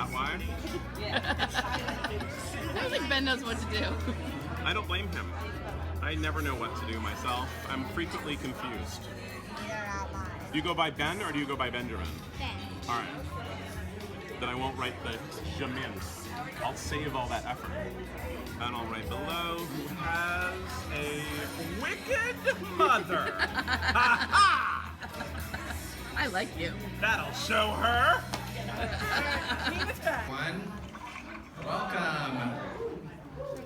that why? I don't think Ben knows what to do. I don't blame him. I never know what to do myself. I'm frequently confused. Do you go by Ben or do you go by Benjamin? Ben. All right. Then I won't write the Jamin. I'll save all that effort. And I'll write below, who has a wicked mother. Ha ha! I like you. That'll show her. Everyone, welcome.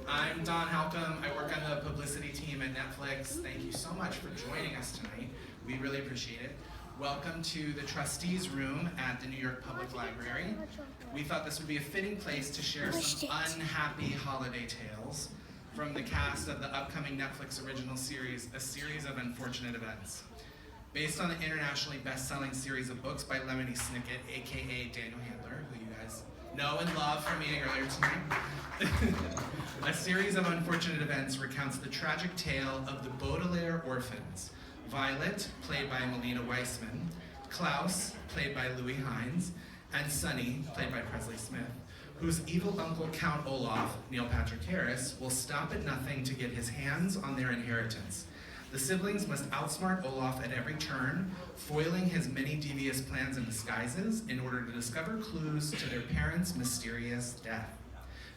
I'm Don Halcomb. I work on the publicity team at Netflix. Thank you so much for joining us tonight. We really appreciate it. Welcome to the trustees room at the New York Public Library. We thought this would be a fitting place to share some unhappy holiday tales from the cast of the upcoming Netflix original series, A Series of Unfortunate Events. Based on the internationally best-selling series of books by Lemony Snicket, aka Daniel Handler, who you guys know and love from meeting earlier tonight. A Series of Unfortunate Events recounts the tragic tale of the Baudelaire orphans. Violet, played by Melina Weissman, Klaus, played by Louis Hines, and Sonny, played by Presley Smith, whose evil uncle Count Olaf, Neil Patrick Harris, will stop at nothing to get his hands on their inheritance. The siblings must outsmart Olaf at every turn, foiling his many devious plans and disguises in order to discover clues to their parents' mysterious death.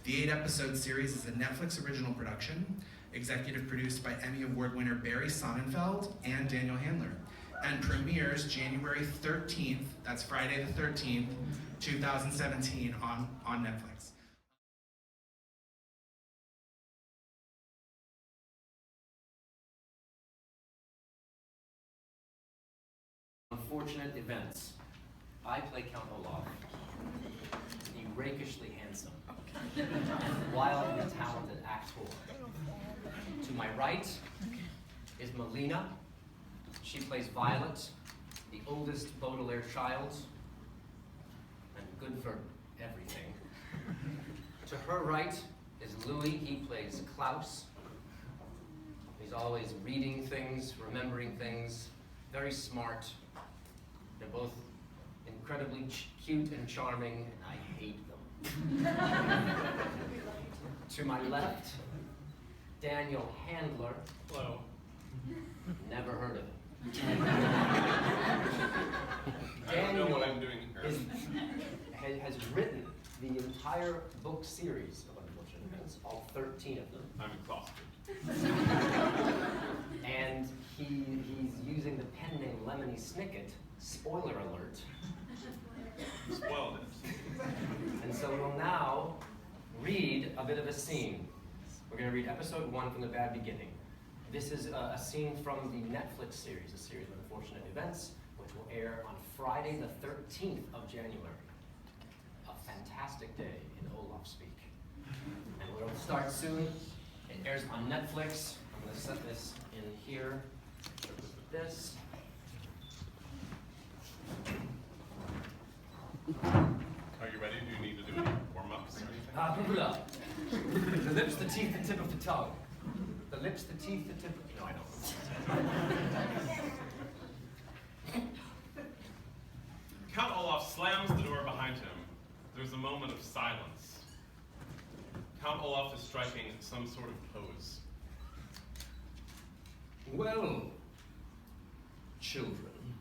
The 8-episode series is a Netflix original production, executive produced by Emmy Award winner Barry Sonnenfeld and Daniel Handler, and premieres January 13th, that's Friday the 13th, 2017 on Netflix. Unfortunate Events. I play Count Olaf, the rakishly handsome, wildly talented actor. To my right is Melina. She plays Violet, the oldest Baudelaire child, and good for everything. To her right is Louis. He plays Klaus. He's always reading things, remembering things, very smart. They're both incredibly cute and charming, and I hate them. To my left, Daniel Handler. Hello. Never heard of him. I don't know what I'm doing here. Has written the entire book series of Unfortunate Events, all 13 of them. I'm exhausted. And he's using the pen name Lemony Snicket, spoiler alert. Spoiled it. And so we'll now read a bit of a scene. We're going to read episode 1 from the bad beginning. This is a scene from the Netflix series, A Series of Unfortunate Events, which will air on Friday the 13th of January. A fantastic day in Olaf speak. And we'll start soon. It airs on Netflix. I'm going to set this in here. This. Are you ready? Do you need to do any warm-ups or anything? The lips, the teeth, the tip of the tongue. The lips, the teeth, the tip of... No, I don't. Count Olaf slams the door behind him. There's a moment of silence. Count Olaf is striking some sort of pose. Well, children,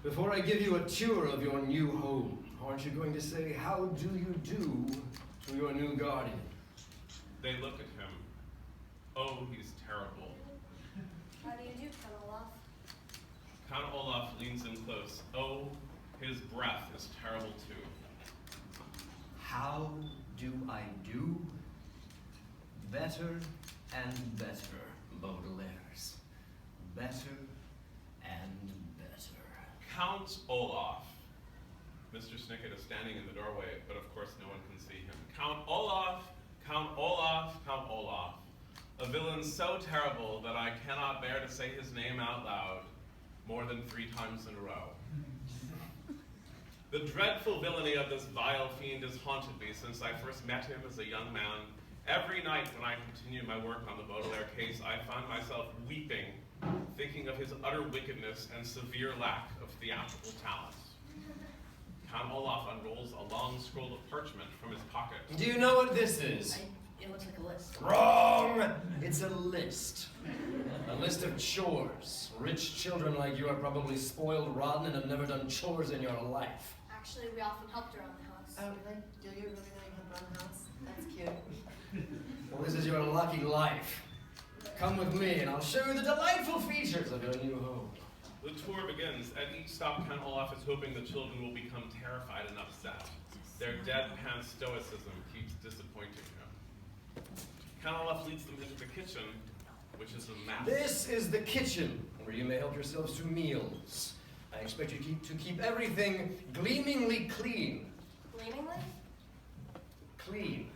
before I give you a tour of your new home, aren't you going to say, how do you do to your new guardian? They look at him. Oh, he's terrible. How do you do, Count Olaf? Count Olaf leans in close. Oh, his breath is terrible too. How do I do? Better and better, Baudelaires. Better and better. Count Olaf. Mr. Snicket is standing in the doorway, but of course no one can see him. Count Olaf, Count Olaf, Count Olaf. A villain so terrible that I cannot bear to say his name out loud more than 3 times in a row. The dreadful villainy of this vile fiend has haunted me since I first met him as a young man. Every night when I continued my work on the Baudelaire case, I found myself weeping, thinking of his utter wickedness and severe lack of theatrical talent. Count Olaf unrolls a long scroll of parchment from his pocket. Do you know what this is? It looks like a list. Wrong! It's a list. A list of chores. Rich children like you are probably spoiled rotten and have never done chores in your life. Actually, we often helped around the house. Oh, really? Do you really know you have one house? That's cute. Well, this is your lucky life. Come with me and I'll show you the delightful features of your new home. The tour begins. At each stop, Count Olaf is hoping the children will become terrified and upset. Their deadpan stoicism keeps disappointing him. Count Olaf leads them into the kitchen, which is a mess. This is the kitchen, where you may help yourselves to meals. I expect you to keep everything gleamingly clean. Gleamingly? Clean.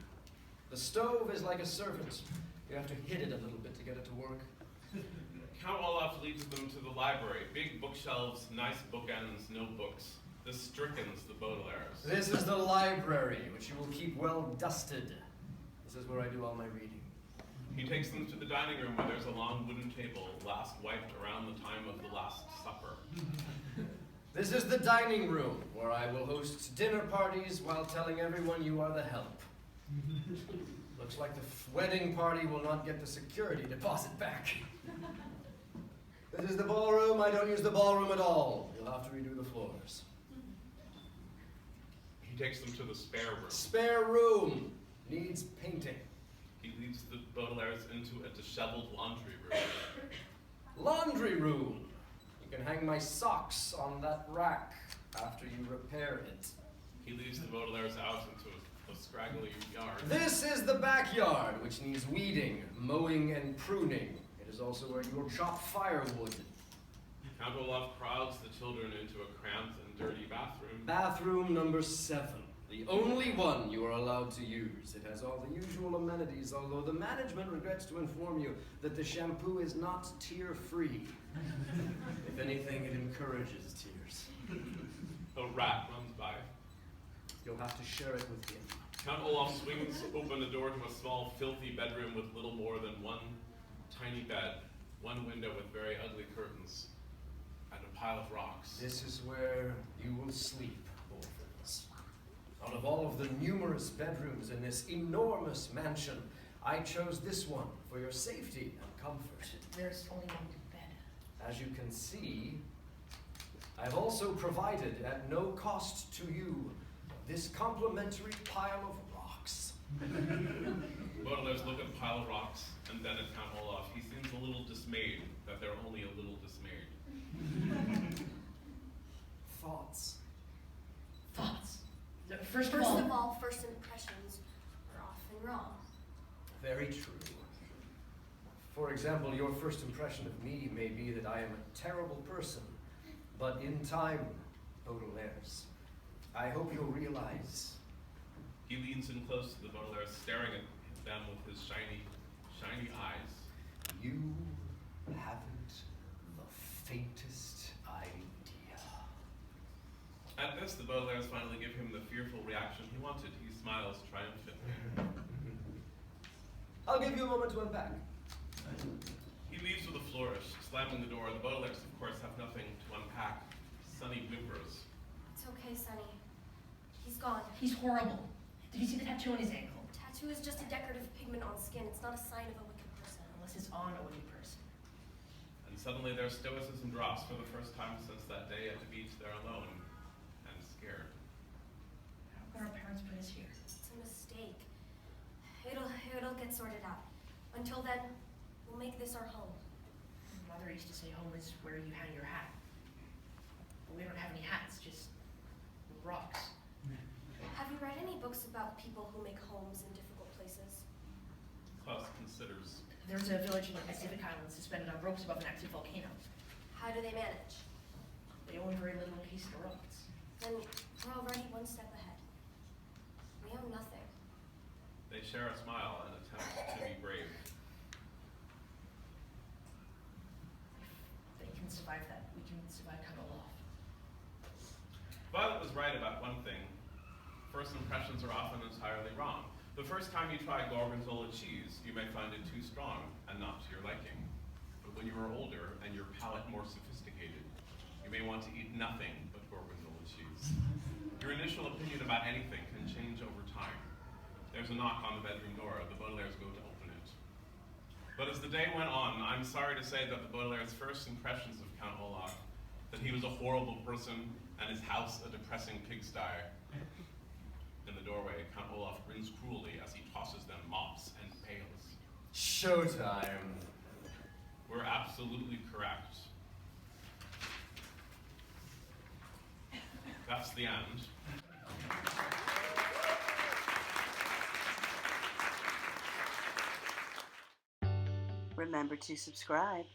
The stove is like a servant. You have to hit it a little bit to get it to work. Count Olaf leads them to the library. Big bookshelves, nice bookends, no books. This strickens the Baudelaires. This is the library, which you will keep well dusted. This is where I do all my reading. He takes them to the dining room where there's a long wooden table, last wiped around the time of the Last Supper. This is the dining room, where I will host dinner parties while telling everyone you are the help. Looks like the wedding party will not get the security deposit back. This is the ballroom. I don't use the ballroom at all. You'll have to redo the floors. He takes them to the spare room. Spare room needs painting. He leads the Baudelaires into a disheveled laundry room. Laundry room. You can hang my socks on that rack after you repair it. He leads the Baudelaires out into a scraggly yard. This is the backyard, which needs weeding, mowing, and pruning. It is also where you will chop firewood. Count Olaf crowds the children into a cramped and dirty bathroom. Bathroom number 7. The only one you are allowed to use. It has all the usual amenities, although the management regrets to inform you that the shampoo is not tear-free. If anything, it encourages tears. A rat runs by. You'll have to share it with him. Count Olaf swings open the door to a small, filthy bedroom with little more than one tiny bed, one window with very ugly curtains, and a pile of rocks. This is where you will sleep, orphans. Out of all of the numerous bedrooms in this enormous mansion, I chose this one for your safety and comfort. There's only one bed. As you can see, I've also provided, at no cost to you, this complimentary pile of rocks. Baudelaires look at the pile of rocks and then at Count Olaf. He seems a little dismayed that they're only a little dismayed. Thoughts? Thoughts? First First of all, first impressions are often wrong. Very true. For example, your first impression of me may be that I am a terrible person, but in time, Baudelaires, I hope you'll realize. He leans in close to the Baudelaires, staring at them with his shiny, shiny eyes. You haven't the faintest idea. At this, the Baudelaires finally give him the fearful reaction he wanted. He smiles triumphantly. I'll give you a moment to unpack. He leaves with a flourish, slamming the door. The Baudelaires, of course, have nothing to unpack. Sunny whimpers. It's okay, Sonny. He's gone. He's horrible. Did you see the tattoo on his ankle? Tattoo is just a decorative pigment on skin. It's not a sign of a wicked person. Unless it's on a wicked person. And suddenly their stoicism drops for the first time since that day at the beach. They're alone and scared. How could our parents put us here? It's a mistake. It'll get sorted out. Until then, we'll make this our home. Mother used to say home is where you hang your hat. But we don't have any hats, just rocks. Have you read any books about people who make homes in difficult places? Klaus considers. There's a village in the Pacific Islands suspended on ropes above an active volcano. How do they manage? They own very little piece of the rocks. Then we're already one step ahead. We own nothing. They share a smile and attempt to be brave. If they can survive that, we can survive Count Olaf. Violet was right about one thing. First impressions are often entirely wrong. The first time you try gorgonzola cheese, you may find it too strong and not to your liking. But when you are older and your palate more sophisticated, you may want to eat nothing but gorgonzola cheese. Your initial opinion about anything can change over time. There's a knock on the bedroom door. The Baudelaires go to open it. But as the day went on, I'm sorry to say that the Baudelaires' first impressions of Count Olaf, that he was a horrible person and his house a depressing pigsty. In the doorway, Count Olaf grins cruelly as he tosses them mops and pails. Showtime. We're absolutely correct. That's the end. Remember to subscribe.